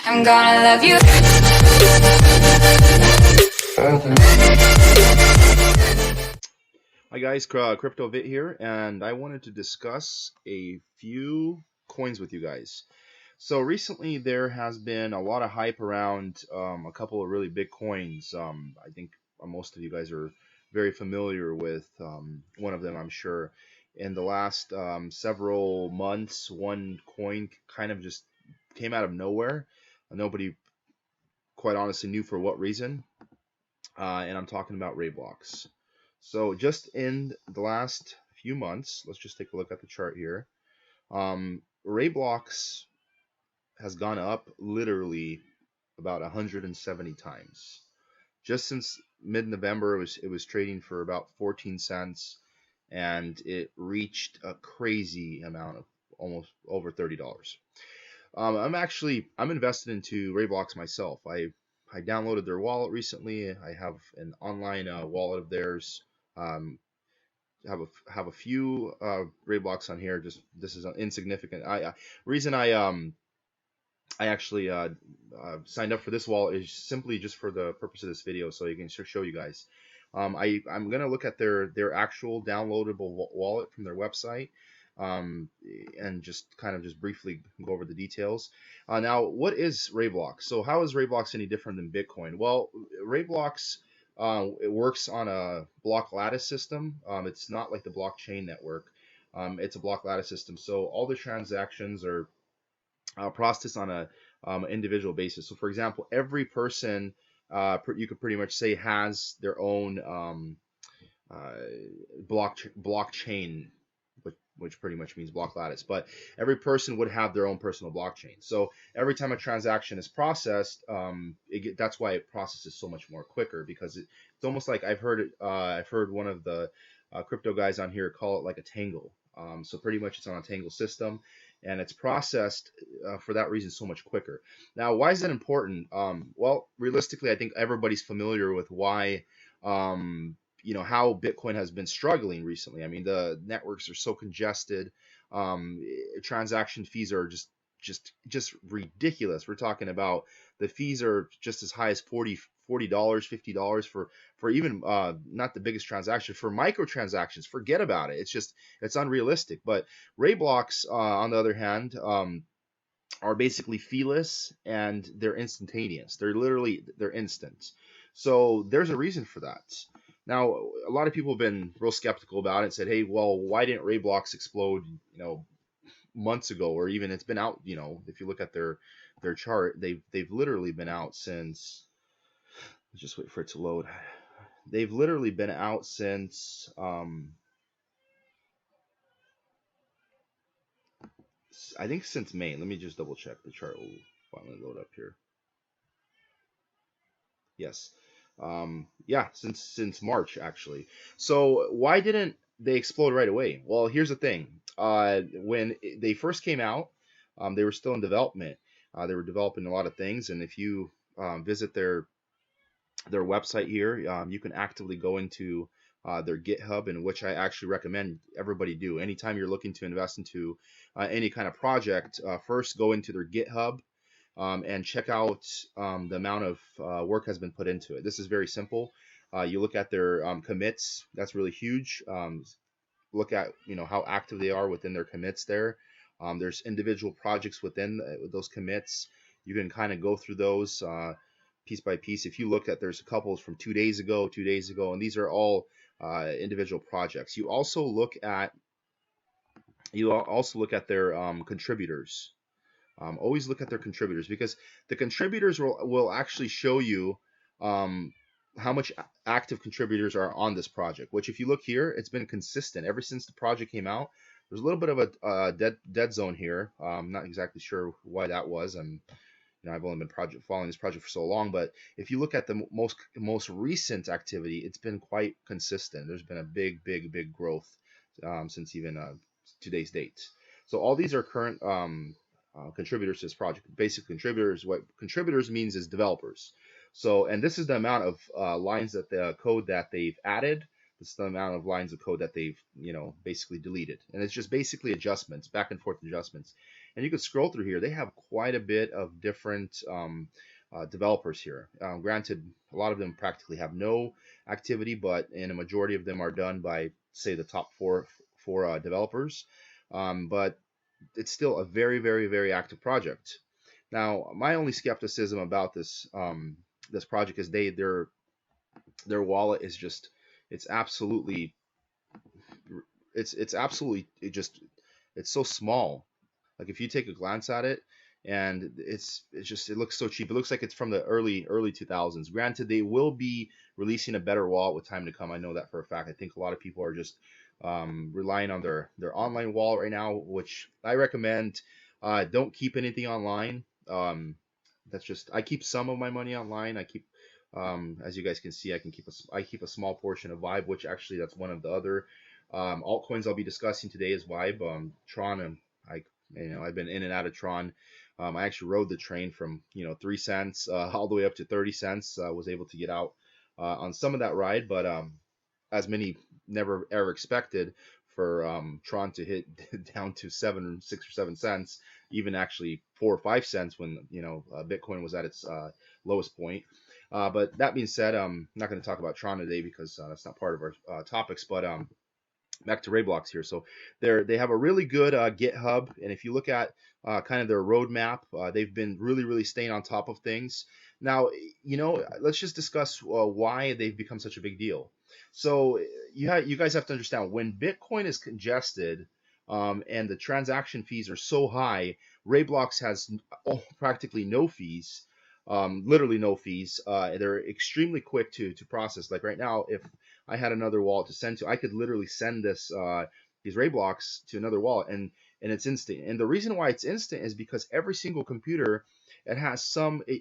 I'm gonna love you. Hi guys, CryptoVit here, and I wanted to discuss a few coins with you guys. So recently there has been a lot of hype around a couple of really big coins. I think most of you guys are very familiar with one of them, I'm sure. In the last several months, one coin kind of just came out of nowhere. Nobody quite honestly knew for what reason, and I'm talking about Raiblocks. So just in the last few months, let's just take a look at the chart here. Raiblocks has gone up literally about 170 times. Just since mid-November, it was trading for about 14 cents, and it reached a crazy amount of almost over $30. I'm invested into Raiblocks myself. I downloaded their wallet recently. I have an online wallet of theirs. Um, have a few Raiblocks on here. Just this is insignificant. Reason I actually signed up for this wallet is simply just for the purpose of this video, so you can show you guys. I'm gonna look at their actual downloadable wallet from their website, and just kind of just briefly go over the details. Now, what is Raiblocks? So how is Raiblocks any different than Bitcoin? Well, Raiblocks it works on a block lattice system. It's not like the blockchain network. It's a block lattice system. So all the transactions are processed on a individual basis. So, for example, every person you could pretty much say has their own blockchain, which pretty much means block lattice. But every person would have their own personal blockchain. So every time a transaction is processed, that's why it processes so much more quicker, because it's almost like I've heard one of the crypto guys on here call it like a tangle. So pretty much it's on a tangle system, and it's processed for that reason so much quicker. Now, why is that important? Well, realistically, I think everybody's familiar with why. How Bitcoin has been struggling recently. I mean, the networks are so congested. Transaction fees are just ridiculous. We're talking about the fees are just as high as $40, $50 for even not the biggest transaction. For microtransactions, forget about it. It's unrealistic. But Raiblocks, on the other hand, are basically feeless, and they're instantaneous. They're instant. So there's a reason for that. Now, a lot of people have been real skeptical about it and said, hey, well, why didn't Raiblocks explode, months ago, or even it's been out, if you look at their chart, they've literally been out since, let's just wait for it to load. They've literally been out since I think since May. Let me just double check. The chart will finally load up here. Yes. Yeah, since March actually. So why didn't they explode right away? Well, here's the thing. When they first came out, they were still in development. They were developing a lot of things, and if you visit their website here, you can actively go into their GitHub, and which I actually recommend everybody do. Anytime you're looking to invest into any kind of project, first go into their GitHub. And check out the amount of work has been put into it. This is very simple. You look at their commits. That's really huge. Look at how active they are within their commits there. There's individual projects within those commits. You can kind of go through those piece by piece. If you look at, there's a couple from 2 days ago, and these are all individual projects. You also look at their contributors. Always look at their contributors, because the contributors will actually show you how much active contributors are on this project, which if you look here, it's been consistent ever since the project came out. There's a little bit of a dead zone here. I'm not exactly sure why that was. I've only been following this project for so long, but if you look at the most recent activity, it's been quite consistent. There's been a big growth since even today's date. So all these are current contributors to this project. Basic contributors, what contributors means is developers. So, and this is the amount of lines that the code that they've added. This is the amount of lines of code that they've, basically deleted. And it's just basically adjustments, back and forth adjustments. and you could scroll through here. They have quite a bit of different developers here. Granted, a lot of them practically have no activity, but and a majority of them are done by, say, the top four developers. But it's still a very, very, very active project. Now, my only skepticism about this project is their wallet is just it's absolutely it's absolutely it just it's so small. Like if you take a glance at it, and it's just it looks so cheap. It looks like it's from the early 2000s. Granted, they will be releasing a better wallet with time to come. I know that for a fact. I think a lot of people are just relying on their online wallet right now, which I recommend. Don't keep anything online. That's just I keep some of my money online. I keep as you guys can see, I keep a small portion of Vibe, which actually that's one of the other altcoins I'll be discussing today is Vibe. Tron, I I've been in and out of Tron. I actually rode the train from 3 cents all the way up to 30 cents. Was able to get out on some of that ride, but as many never ever expected for Tron to hit down to 6 or 7 cents, even actually 4 or 5 cents when Bitcoin was at its lowest point. But that being said, I'm not going to talk about Tron today because that's not part of our topics. But back to Raiblocks here. So they have a really good GitHub, and if you look at kind of their roadmap, they've been really staying on top of things. Now, let's just discuss why they've become such a big deal. So you guys have to understand when Bitcoin is congested and the transaction fees are so high, Raiblocks has practically no fees. Literally no fees. They're extremely quick to process. Like right now, if I had another wallet to send to, I could literally send these Raiblocks to another wallet, and it's instant. And the reason why it's instant is because every single computer it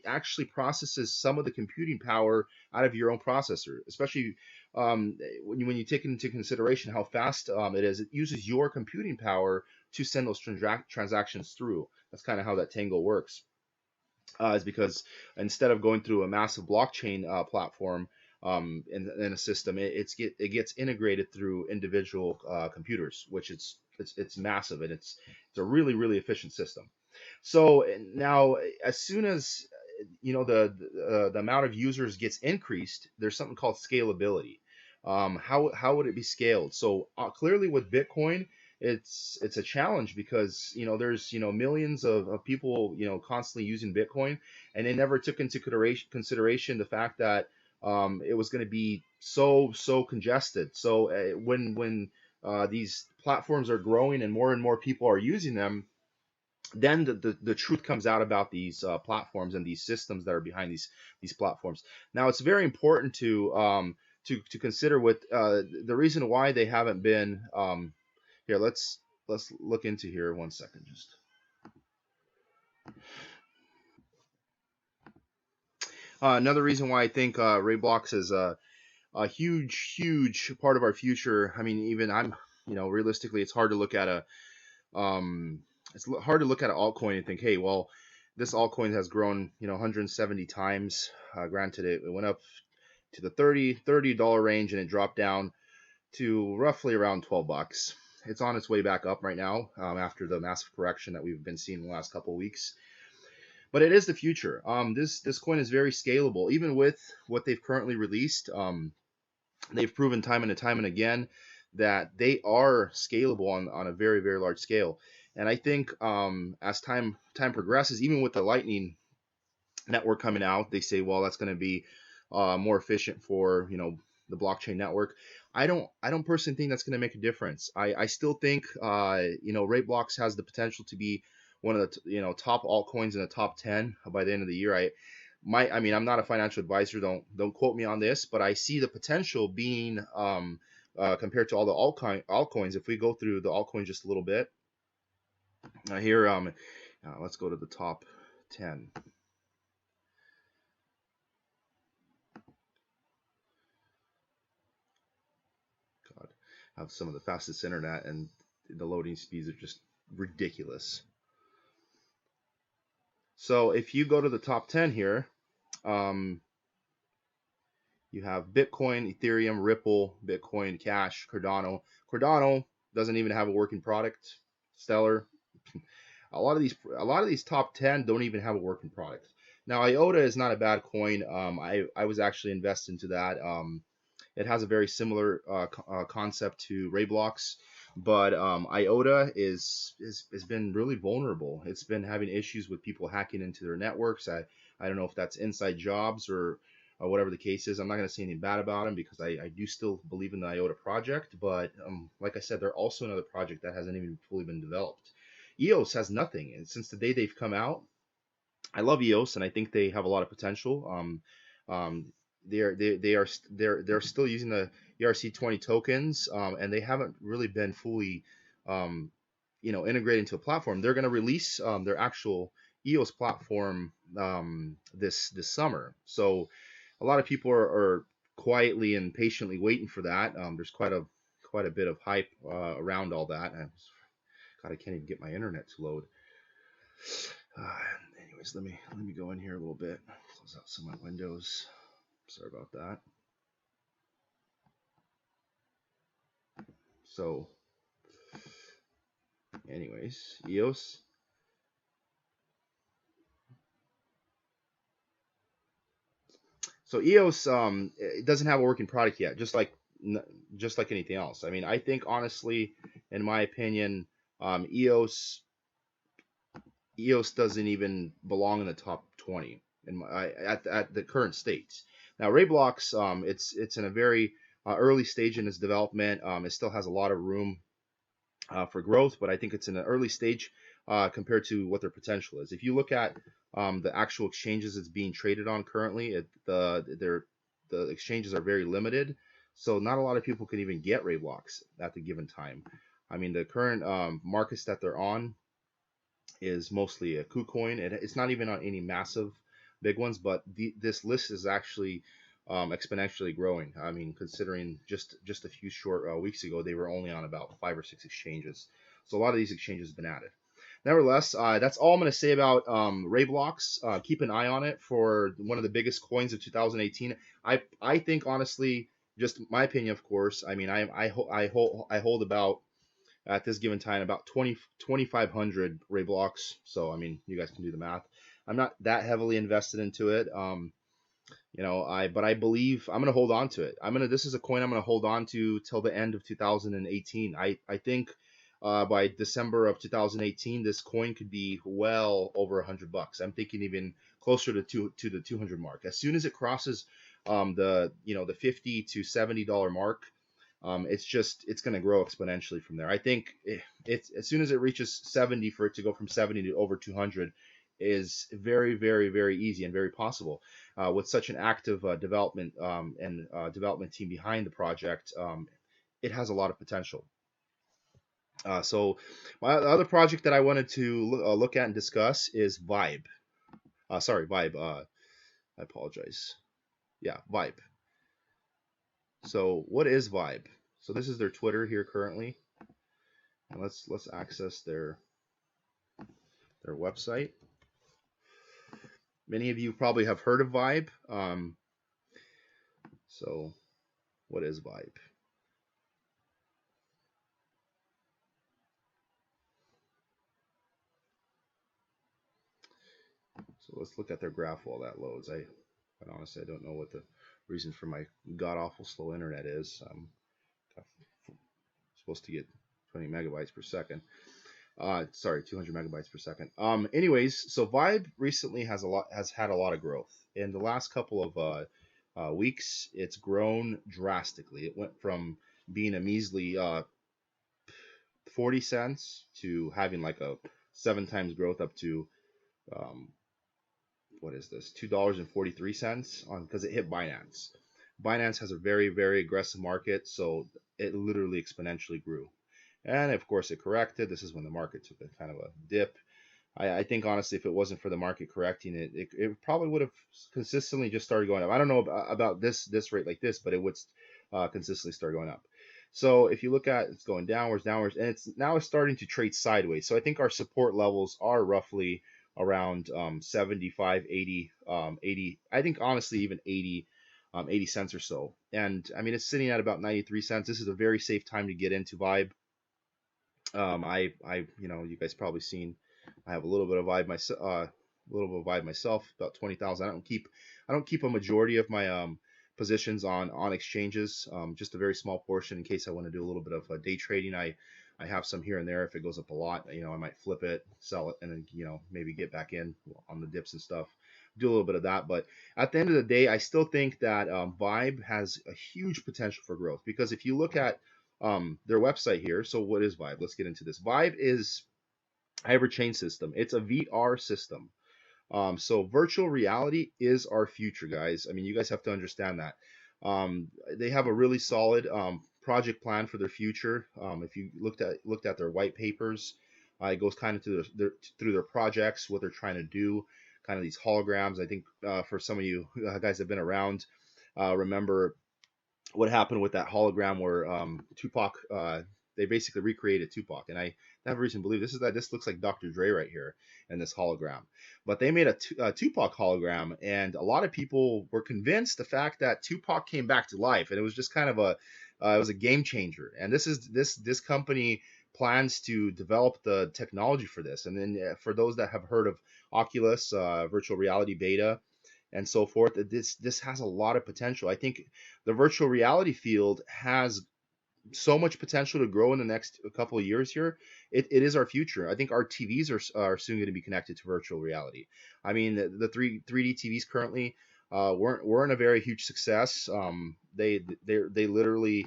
actually processes some of the computing power out of your own processor, especially when you take into consideration how fast it is. It uses your computing power to send those transactions through. That's kind of how that Tango works. Is because instead of going through a massive blockchain platform in a system, it gets integrated through individual computers, which it's massive, and it's a really efficient system. So now, as soon as the amount of users gets increased, there's something called scalability. How would it be scaled? So clearly with Bitcoin, it's a challenge because there's millions of people constantly using Bitcoin, and they never took into consideration the fact that it was going to be so congested. So when these platforms are growing and more people are using them, then the truth comes out about these platforms and these systems that are behind these platforms. Now it's very important to consider with the reason why they haven't been here. Let's look into here 1 second. Just another reason why I think Raiblocks is a huge part of our future. I mean, even I'm realistically, it's hard to look at hard to look at an altcoin and think, hey, well, this altcoin has grown 170 times. Granted, it went up to the $30 range, and it dropped down to roughly around $12. It's on its way back up right now after the massive correction that we've been seeing in the last couple of weeks. But it is the future. This coin is very scalable, even with what they've currently released. They've proven time and again that they are scalable on a very large scale. And I think as time progresses, even with the Lightning network coming out, they say, well, that's going to be more efficient for the blockchain network. I don't personally think that's going to make a difference. I still think Raiblocks has the potential to be one of the top altcoins in the top 10 by the end of the year. I mean, I'm not a financial advisor. Don't quote me on this, but I see the potential being compared to all the altcoins. If we go through the altcoins just a little bit here, let's go to the top 10. God, I have some of the fastest internet, and the loading speeds are just ridiculous. So if you go to the top 10 here, you have Bitcoin, Ethereum, Ripple, Bitcoin Cash, Cardano. Cardano doesn't even have a working product. Stellar. a lot of these top 10 don't even have a working product. Now IOTA is not a bad coin. I was actually invested into that. It has a very similar concept to Raiblocks, but IOTA has been really vulnerable. It's been having issues with people hacking into their networks. I don't know if that's inside jobs or whatever the case is. I'm not going to say anything bad about them because I do still believe in the IOTA project. But like I said, they're also another project that hasn't even fully been developed. EOS has nothing, and since the day they've come out, I love EOS, and I think they have a lot of potential. Um, they're still using the ERC20 tokens, and they haven't really been fully, um, integrated into a platform. They're going to release their actual EOS platform this summer. So a lot of people are quietly and patiently waiting for that. There's quite a bit of hype around all that. God, I can't even get my internet to load. Uh, Anyways, let me go in here a little bit. Close out some of my windows. Sorry about that. So, anyways, EOS. So EOS, it doesn't have a working product yet, just like anything else. I mean, I think honestly, in my opinion, EOS doesn't even belong in the top 20 at the current state. Now Raiblocks, it's in a very early stage in its development. It still has a lot of room for growth, but I think it's in an early stage compared to what their potential is. If you look at the actual exchanges it's being traded on currently, the exchanges are very limited, so not a lot of people can even get Raiblocks at the given time. I mean, the current markets that they're on is mostly a KuCoin. It's not even on any massive big ones, but this list is actually exponentially growing. I mean, considering just a few short weeks ago, they were only on about 5 or 6 exchanges. So a lot of these exchanges have been added. Nevertheless, that's all I'm going to say about Raiblocks. Keep an eye on it for one of the biggest coins of 2018. I think honestly, just my opinion, of course. I mean, I hold about at this given time about 2,500 Raiblocks. So I mean, you guys can do the math. I'm not that heavily invested into it. But I believe I'm gonna hold on to it. This is a coin I'm gonna hold on to till the end of 2018. I think by December of 2018, this coin could be well over $100. I'm thinking even closer to the 200 mark. As soon as it crosses the 50 to $70 mark, it's going to grow exponentially from there. I think it's as soon as it reaches 70, for it to go from 70 to over 200 is very, very, very easy and very possible. With such an active development and development team behind the project, it has a lot of potential. So my other project that I wanted to look at and discuss is Vibe. Sorry, Vibe. I apologize. Yeah, Vibe. So what is Vibe? So this is their Twitter here currently, and let's access their website. Many of you probably have heard of Vibe. So what is Vibe? So let's look at their graph while that loads. Quite honestly, I don't know what the reason for my god awful slow internet is. I'm supposed to get 20 megabytes per second. Sorry, 200 megabytes per second. Anyways, so Vibe recently has had a lot of growth. In the last couple of weeks, it's grown drastically. It went from being a measly 40 cents to having like a 7 times growth up to um, what is this, $2.43 on, because it hit Binance. Binance has a very, very aggressive market, so it literally exponentially grew. And of course, it corrected. This is when the market took a kind of a dip. I think honestly, if it wasn't for the market correcting it probably would have consistently just started going up. I don't know about this rate like this, but it would consistently start going up. So if you look at it's going downwards, and it's starting to trade sideways. So I think our support levels are roughly around 75, 80, 80. I think honestly even 80 cents or so. And I mean it's sitting at about 93 cents. This is a very safe time to get into Vibe. You guys probably seen I have a little bit of Vibe myself, about 20,000. I don't keep a majority of my positions on exchanges. Just a very small portion in case I want to do a little bit of day trading. I have some here and there. If it goes up a lot, I might flip it, sell it, and then maybe get back in on the dips and stuff. Do a little bit of that, but at the end of the day, I still think that Vibe has a huge potential for growth, because if you look at their website here. So what is Vibe? Let's get into this. Vibe is hybrid chain system. It's a VR system. So virtual reality is our future, guys. I mean, you guys have to understand that. They have a really solid project plan for their future. If you looked at their white papers, it goes kind of through their projects, what they're trying to do, kind of these holograms. I think for some of you guys that have been around, remember what happened with that hologram where Tupac, they basically recreated Tupac, and I have reason to believe this looks like Dr. Dre right here in this hologram. But they made a Tupac hologram, and a lot of people were convinced the fact that Tupac came back to life, and it was just kind of it was a game changer. And this company plans to develop the technology for this. And then for those that have heard of Oculus, virtual reality beta, and so forth, this has a lot of potential. I think the virtual reality field has so much potential to grow in the next couple of years here. It is our future. I think our TVs are soon going to be connected to virtual reality. I mean, the 3D TVs currently weren't a very huge success. They literally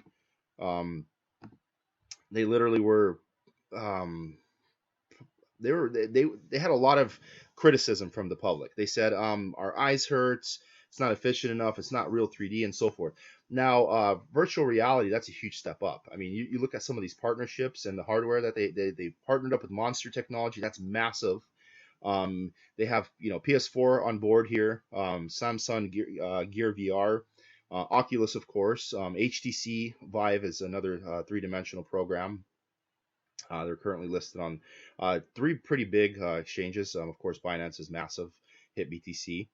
um, they literally were um, they had a lot of criticism from the public. They said our eyes hurts, it's not efficient enough, it's not real 3D, and so forth. Now virtual reality, that's a huge step up. I mean, you look at some of these partnerships and the hardware that they partnered up with Monster Technology. That's massive. They have PS4 on board here, Samsung Gear VR, Oculus, of course, HTC Vive is another three-dimensional program. They're currently listed on three pretty big exchanges. Of course, Binance is massive, hit BTC.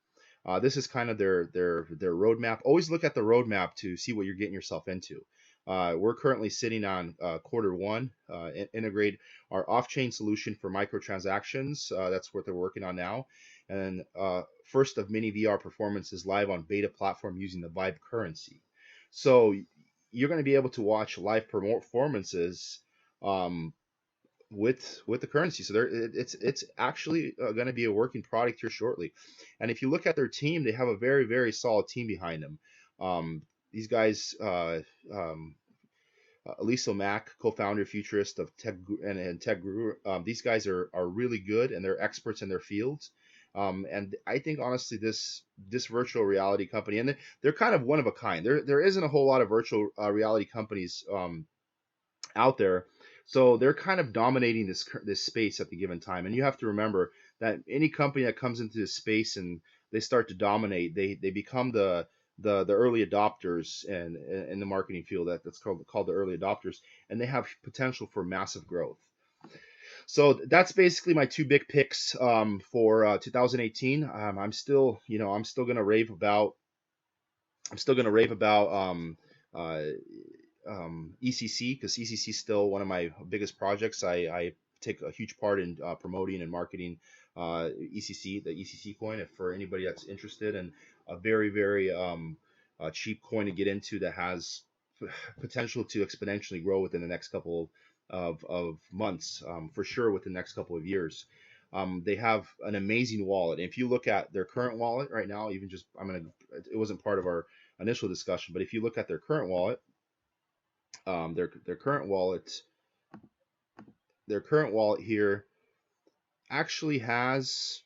This is kind of their roadmap. Always look at the roadmap to see what you're getting yourself into. We're currently sitting on quarter one. Integrate our off-chain solution for microtransactions. That's what they're working on now. And first of many VR performances live on beta platform using the Vibe currency. So you're going to be able to watch live performances um, with the currency. So it's actually going to be a working product here shortly. And if you look at their team, they have a very, very solid team behind them. These guys, Aliso Mack, co-founder, futurist of Tech and Tech Guru, these guys are really good and they're experts in their fields. And I think honestly, this virtual reality company, and they're kind of one of a kind. There isn't a whole lot of virtual reality companies out there. So they're kind of dominating this space at the given time. And you have to remember that any company that comes into this space and they start to dominate, they become the early adopters and in the marketing field that's called the early adopters, and they have potential for massive growth. So that's basically my two big picks for 2018. I'm still gonna rave about uh, ECC, because ECC is still one of my biggest projects. I take a huge part in promoting and marketing ECC, the ECC coin. If for anybody that's interested, and a very, very cheap coin to get into that has potential to exponentially grow within the next couple of months, for sure within the next couple of years. They have an amazing wallet. And if you look at their current wallet right now, even just it wasn't part of our initial discussion, but if you look at their current wallet, their current wallet here actually has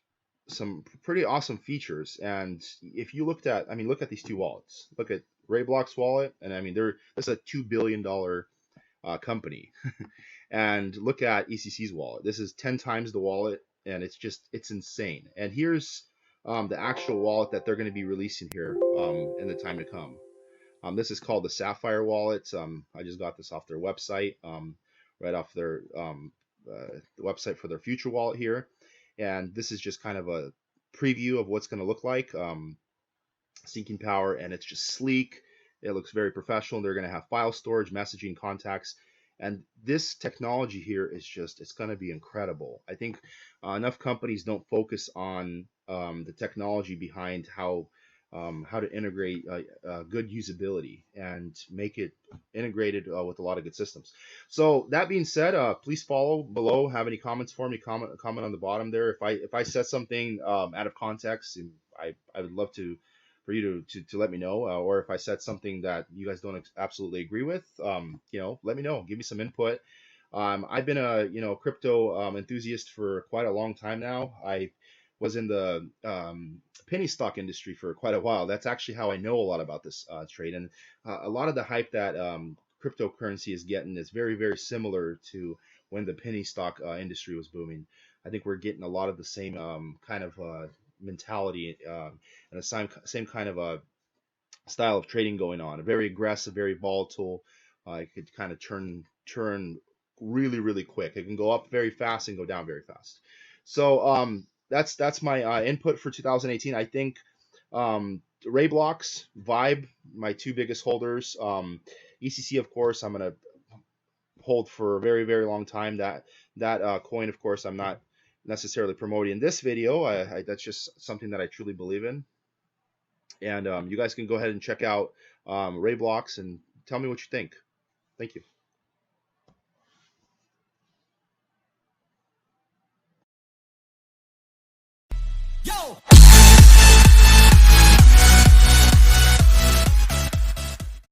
some pretty awesome features. And if you look at these two wallets. Look at Raiblocks wallet, and I mean this is a $2 billion company. And look at ECC's wallet. This is 10 times the wallet, and it's insane. And here's the actual wallet that they're going to be releasing here in the time to come. This is called the Sapphire wallet. I just got this off their website, right off their the website for their future wallet here. And this is just kind of a preview of what's going to look like. Syncing power, and it's just sleek. It looks very professional. They're going to have file storage, messaging, contacts, And this technology here is just, it's going to be incredible. I think enough companies don't focus on the technology behind how to integrate good usability and make it integrated with a lot of good systems. So that being said, please follow below. Have any comments for me? Comment on the bottom there. If I said something out of context, I would love to for you to let me know, or if I said something that you guys don't absolutely agree with, let me know. Give me some input. I've been a crypto enthusiast for quite a long time now. I was in the penny stock industry for quite a while. That's actually how I know a lot about this trade, and a lot of the hype that cryptocurrency is getting is very, very similar to when the penny stock industry was booming. I think we're getting a lot of the same kind of mentality and the same kind of a style of trading going on. Very aggressive, very volatile. It could kind of turn really, really quick. It can go up very fast and go down very fast. So that's my input for 2018. I think Raiblocks, Vibe, my two biggest holders. ECC, of course, I'm gonna hold for a very, very long time. That coin, of course, I'm not necessarily promoting in this video. That's just something that I truly believe in. And you guys can go ahead and check out Raiblocks and tell me what you think. Thank you.